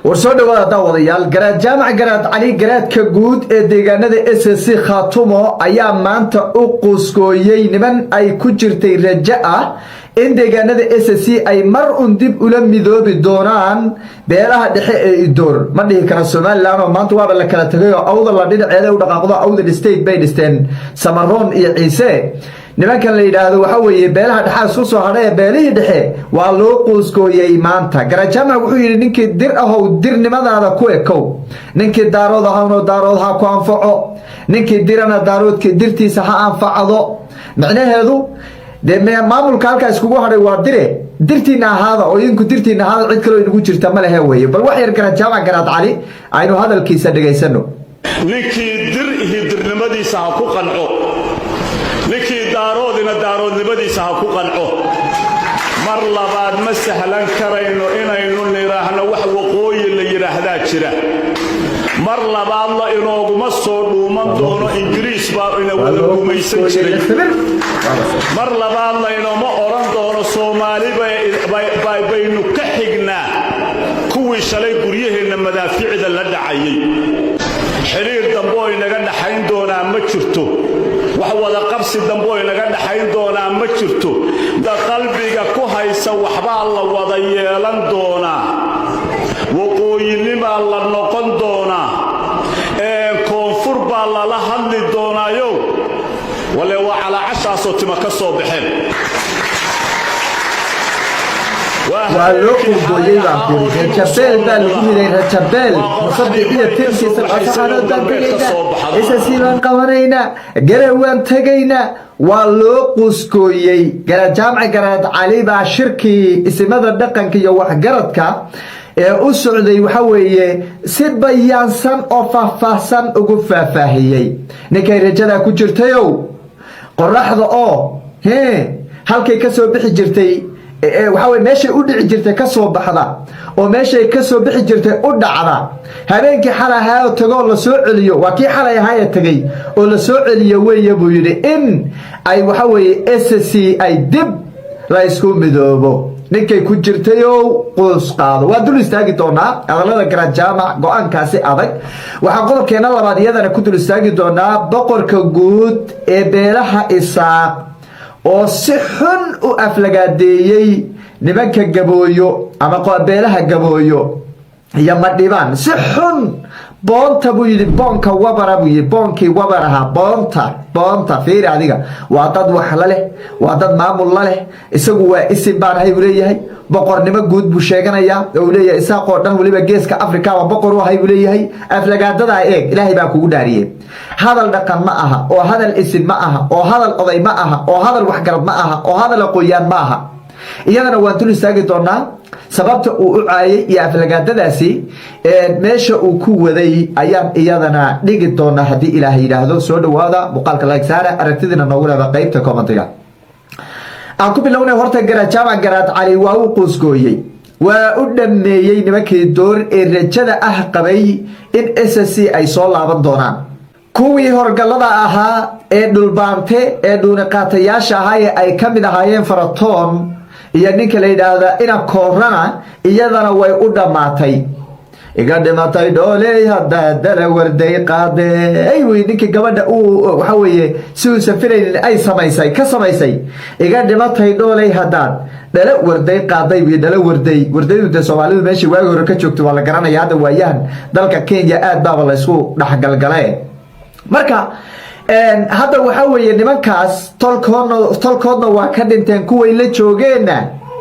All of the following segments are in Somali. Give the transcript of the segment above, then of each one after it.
ورسول دوّا داوديال جراد جامع جراد علي جراد كجود ديجانة SSC خاتمه أيام ما أنت أقصقويي نمن أي كجرتي رجاء إن ديجانة SSC أي مر أندب أولم مذوب الدوران بيرها دحيح الدور ما ده كان السومال لانه ما أنتوا ولا كلا تغير أوضل لدينا عيله ودقاقضة أوضل الستيت بينستين سمرون عيسى نما كان ليراهdo waxa weeye beelaha dhaxal soo soo haray beelihii dhexe waa loo qoyskooyay maanta garajama wuxuu yiri ninkii dir ahow dirnimadaada ku ekow ninkii daarood ahawno daarood ha ku anfaco ninkii dirana daaroodka dirtiisa ha anfacdo macnaheedu de maamulka halka iskugu haray waa dire dirtiina ahaada oo idinku dirtiina ahaada cid kale inagu jirta ma laha weeye bal wax yar garajama garaad cali aynu hadalkiisa dhageysano ninkii dirnimadiisa ha ku qanco ninkii daaroodnimadiisa ha ku qanco mar labaad ma sahlan karayno inaynu niraahno wax waqooyi la yiraahdaa jira mar labaad la inooguma soo dhuuman doono ingiriis baa ina wada gumaysan jiray mar labaad la inooma oran doono Soomaali baynu ka xignaa kuwii shalay guryaheena madaaficida la dhacayay xiriir dambe oo inaga dhaxayn doona ma jirto wax wada qabsi dambe oo inaga dhaxayn doona ma jirto da qalbiga ku haysa waxba la wada yeelan doona waqooyinima la noqon doona koonfur baa la hadli doonaayo wala waa ala cashaas oo tima ka soo baxeen ولوكو بويلا بيرجع جبل بالكمية رجبل مصدقية تمشي سبعة دقيقة إساسيان قوانينا جروان تجينا ولوكو سكويي جرا جامع جراد علي بعشركي اسم هذا الدقن كي يوح جردك السعودي وحوي سد بيانسان أو فحصان أقف فاهيي نكاي رجلا كجرتيو قرحة هي هل كي كسر بحجرتي waxaa meeshay u dhici jirtay ka soo baxda oo meeshay ka soo bixi jirtay u dhacda habeenkii xalaha oo tago la soo celiyo waa kii xalay ahaa tagay oo la soo celiyo weeye buu yiri in ay waxa weeye SSC ay dib la isku midoobo ninkay ku jirtay oo qoys qaado waa dul istaagi doonaa adalada garajama go'aankaasi adag waxa qodobkeena labaad iyadana ku dul istaagi doonaa boqorka guud ee beelaha Isaaq oo si xun u aflagaadeeyay nimanka gabooyo ama qabeelaha gabooyo iyo madhibaan si xun boonta buu yiri boonka wabara buu yiri boonkii wabaraha boonta fiir adiga waa dad wax la leh waa dad maamul la leh isagu waa isim baan hay leeyahay boqornimo guud buu sheeganaya oo leeyahay Isaaq oo dhan waliba geeska Afrika waa boqor oo hay leeyahay aflagaadada eeg ilaahay baa kugu dhaariyay hadal dhaqan ma aha oo hadal isim ma aha oo hadal oday ma aha oo hadal wax garab ma aha oo hadal qoyaan ma aha iyadana waan dul istaagi doonaa sababta uu u caayay iyo aflagaadadaasi meesha uu ku waday ayaan iyadana dhigi doonaa hadii ilaahay yiraahdo soo dhawaada muuqaalka like saara aragtidina noogu leedahay qaybta commentiga aan ku bilownay horta garajama garaad cali waa uu qoysgooyay waa u dhameeyay nimankii door ee rajada ah qabay in SSC ay soo laaban doonaan kuwii horgalada ahaa ee dhulbaante ee dhuunaqaatayaasha ahaa ee ay ka mid ahaayeen Faratoon iyo ninka la yiraahdo ina koorana iyadana way u dhamaatay iga dhimatay dooley hadda dala warday qaaday way ninka gabadha uu waxa weeye si uu safireyn ay samaysay ka samaysay iga dhimatay dooley hadda dala warday qaaday way dala wardaydu Soomaalidu meeshii waagi hore ka joogto waa la garanayaa hadda waayahan dalka Kenya aad baa la isku dhaxgalgalay marka hadda waxa weeye nimankaas tolkoodna waa ka dhinteen kuwii la joogeena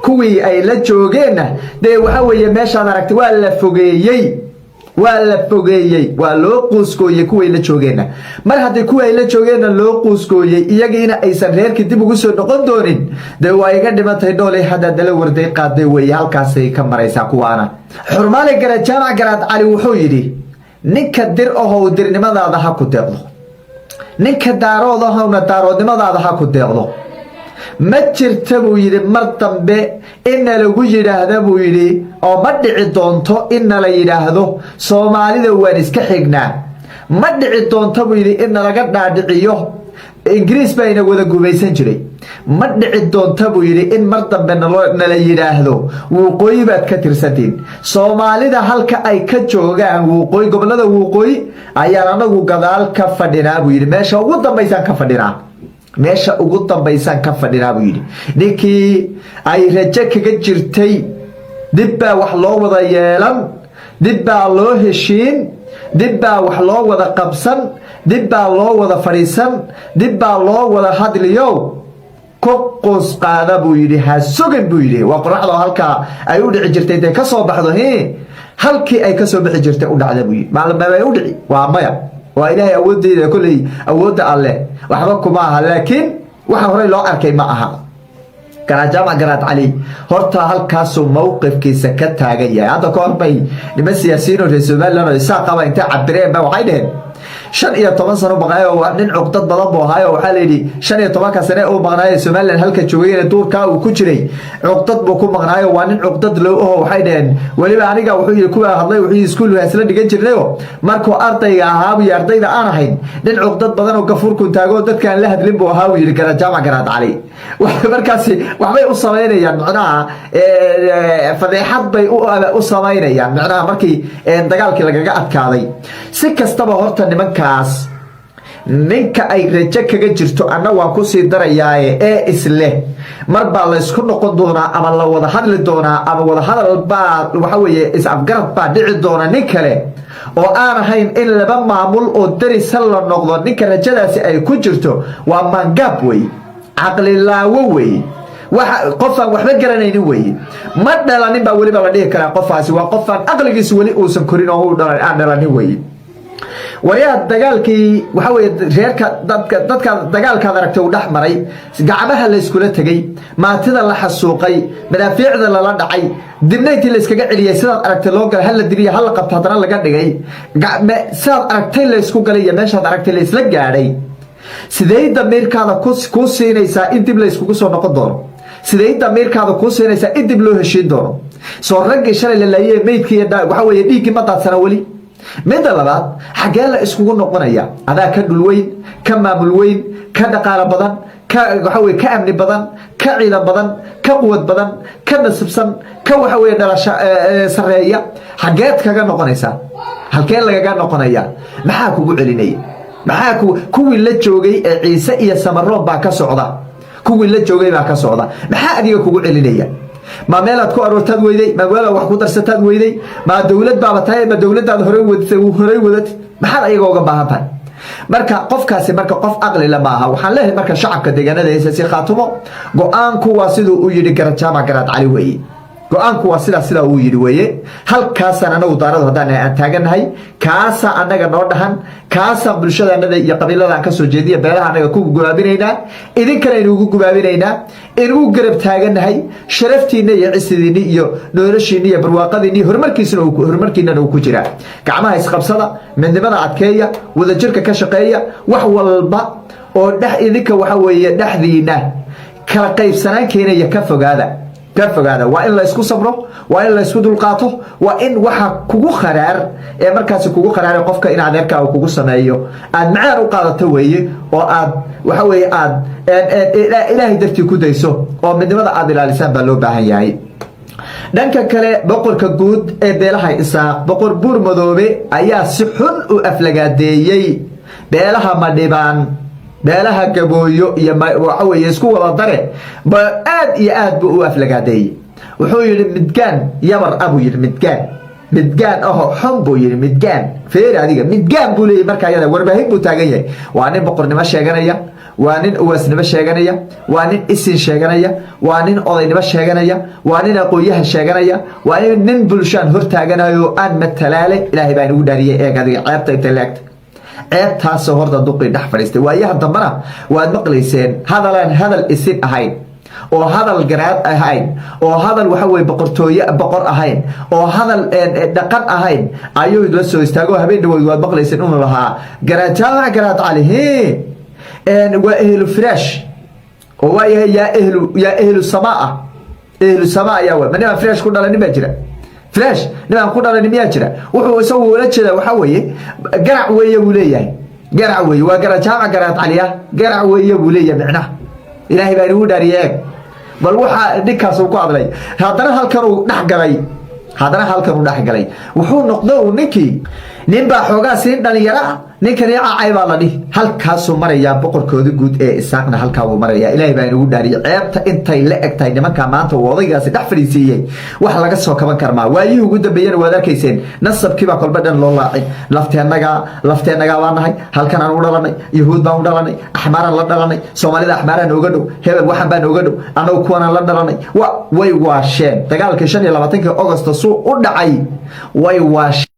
kuwii ay la joogeena de waxa weeye meeshaan aragtay waa la fogeeyay waa loo qoyskooyay kuwii la joogeena mar haddii kuwii ay la joogeena loo qoyskooyay iyagiina aysan reerkii dib ugu soo noqon doonin de waa iga dhimatay doolay hadda dala warday qaaday weeye halkaasay ka maraysaa kuwaana xurmaale garajama garaad cali wuxuu yidhi ninka dir ahow dirnimadaada ha ku deeqdo ninka daarood ahowna daaroodnimadaada ha ku deeqdo ma jirta buu yidhi mar dambe inna lagu yidhaahda buu yidhi oo ma dhici doonto inna la yidhaahdo Soomaalida waan iska xignaa ma dhici doonto buu yidhi inna laga dhaadhiciyo إنجليز بين وذا جوبيسن جري مد عدون تبو يري إن مرتب نلا يراهدو وقوي بعد كتير سدين سومالي ده هالك أي كتجوجا وقوي قبل هذا وقوي أيانا وقدال كفدنا بيري ماشى وقدام بيسان كفدنا ماشى وقدام بيسان كفدنا بيري نيكي أي رجع كجرتي دبا وحلو وذا يلام دبا الله هشين دبا وحلو وذا قبسن دبا الله وذا فريسن دبا الله وذا هاد اليوم كوكوس قادا بويري هاسوغن بويري وقرح له هالكا اي ودعي جرتي انت كسو بخدو هي هالكي اي كسو بخي جرتي ودعدا بويري معلم ما يودعي وامايا وإلهي أودي كل أود الله وحبكم معها لكن وحوري لو أركي معها كراجامع قرات علي هرتا هالكاسو موقف كي سكت هاجية هذا كون بي لما سياسيين ورسومال لنا يساق ما انت عبرين ما وحيدين شن iyo 10 sano baqayo waa nin cugdad badan boo hayo waxa leeydi 15 sano oo baqnaayo Soomaaliland halka joogay duurka uu ku jiray cugdad buu ku maqnaayo waa nin cugdad loo oo waxay dheen waliba aniga wuxuu yiri kuwa hadlay wuxuu iskuul waasla dhigan jirnayo markuu ardayga ahaa iyo ardayda aan ahayn nin cugdad badan oo gafuurku taago dadkan la hadlin buu ahaa yiri kara jaamac garaad cali markaasi waxbay u sameynayaan macnaha fadeexad bay u sameynayaan macnaha markii dagaalkii lagaga adkaaday si kastaba horta nimankaas ninka ay rajo kaga jirto anna waan ku sii darayaaye ee isle marba la isku noqon doonaa ama la wada hadli doonaa ama wada hadal baa waxa weeye is afgarad baa dhici doona nin kale oo aan ahayn in laba maamul oo daris la noqdo ninka rajadaasi ay ku jirto waa mangab way aqli laawo way waxa qofan waxba garanaynin way ma dhalanin baa waliba la dhihi karaa qofaasi waa qofan aqligiisu wali uusan korin oo uu dhalanin way wariyaha dagaalkii waxa weeye reerka dadka dagaalka aragtay uu dhaxmaray gacmaha la isku tagay maatida la xasuuqay madaafiicda la dhacay dibnayti la iskaga ciliyay sidaad aragtay loo galay hal la diriyo hal la qabto hadana laga dhigay sidaad aragtay la isku galay iyo meeshaad aragtay la isla gaadhay sidee dameerkaada ku siinaysaa in dib la iskugu soo noqon doono sidee dameerkaada ku siinaysaa in dib loo heshiin doono soo ragga shalay la laayay meydkii waxa weeye dhiigii ma daadsana wali mid labaad xagee la iskugu noqonaya adaa ka dhul weyn ka maamul weyn ka dhaqaale badan ka waxa weeye ka amni badan ka ciidan badan ka quwad badan ka nasibsan ka waxa weeye dhalasho sareeya xageed kaga noqonaysa halkee lagaga noqonaya maxaa kugu celinaya maxaa kuwii la joogay ee Ciise iyo Samaroon baa ka socda kuwii la joogay baa ka socda maxaa adiga kugu celinaya ما ميلاد كو أروتاد ويدي ما ولا wax ku darsataan weyday ma dawlad baaba tahay ma dawladaad hore wadad maxaa ayaga uga baahan tahay marka qofkaasi marka qof aqli la maaha waxaan leeyahay marka shacabka deegaanada si khaatumo go'aanku waa sidoo uu yiri Garajaama Garaad Cali weeye go'aanku waa sida uu yiri weeye halkaas anagu daarado hadaan aan taaganahay kaasa anaga noo dhahan kaasa bulshadaanada iyo qabiilada ka soo jeediya beelaha anaga ku gubaabinayna idin kale inuu gubaabinayna inuu garab taaganahay sharaftiina iyo cisidiina iyo noloshiina iyo barwaaqadiina horumarkiina uu ku jira gacmaha isqabsada midnimada adkeeya wada jirka ka shaqeeya wax walba oo idinka waxa weeye dhaxdiina kala qaybsanaan keenaya ka fogaada waa in la isku sabro waa in la isku dulqaato waa in waxa kugu kharaar ee markaas kugu kharaar qofka in adeerka uu kugu sameeyo aad macaan u qaadato weeye oo aad waxa weeye aad ilaahay dartii ku dayso oo midnimada aad ilaalisan baa loo baahan yahay dhanka kale boqorka guud ee beelaha Isaaq boqor buur madoobe ayaa si xun u aflagaadeeyay beelaha Madhibaan beelaha Gabooyo iyo waxa weeye isku wada dare ba aad iyo aad buu u aflagaadeeyay wuxuu yiri midgaan yamar abu yiri midgaan xumbo yiri midgaan feer adiga midgaan buu leeyahay marka ayada warbaahin buu taagan yahay waa nin boqornimo sheeganaya waa nin uwaasnimo sheeganaya waa nin isin sheeganaya waa nin odaynimo sheeganaya waa nin aqooyaha sheeganaya waa nin bulshaan hor taaganayo aan matalaale ilaahay baa inuu dhaariyay ee adiga ceebta inta leegta ceebtaas horta duqi dhax fariistay waayaha dambana waad maqlayseen hadal isin ahayn oo hadal garaad ahayn oo hadal waxa weeye boqor ahayn oo hadal dhaqan ahayn ayuu la soo istaago habeen dhaweyd waad maqlayseen inuu lahaa Garajaama Garaad Cali waa ehlu firaash oo waa ya ehlu samaa ya waa manaa firaash ku dhalan ma jira firaash niman ku dhalan miyaa jira wuxuu isagu wala jeeda waxa weeye garac weeye uu leeyahay قرعوي وقرا جامع قرات عليها قرعوي يبولي معناه إلهي بينو داريك بل وحا ديكاس uu ku hadlay hadana halkan uu dhax galay wuxuu noqday ninkii nin baa xoogaa siin dhalinyaro ninkani caacay baa la dhig halkaas uu maraya boqorkooda guud ee isaaqna halka uu maraya Ilaahay baa inuu dhaariyay ceebta intay la egtay nimanka maanta wadaygaasi dhax fariisiyay wax laga soo kaban karmaa waayii ugu dambeeyay wada arkayseen nasabkii baa kolba dhan loo laacay lafteenaga waa nahay halkan aan u dhalanay yahuud baan u dhalanay axmaaran la dhalanay Soomaalida axmaaran ooga dhow hebel waxan baan ooga dhow anagu kuwan la dhalanay way waasheen dagaalkii 25 August soo u dhacay way waasheen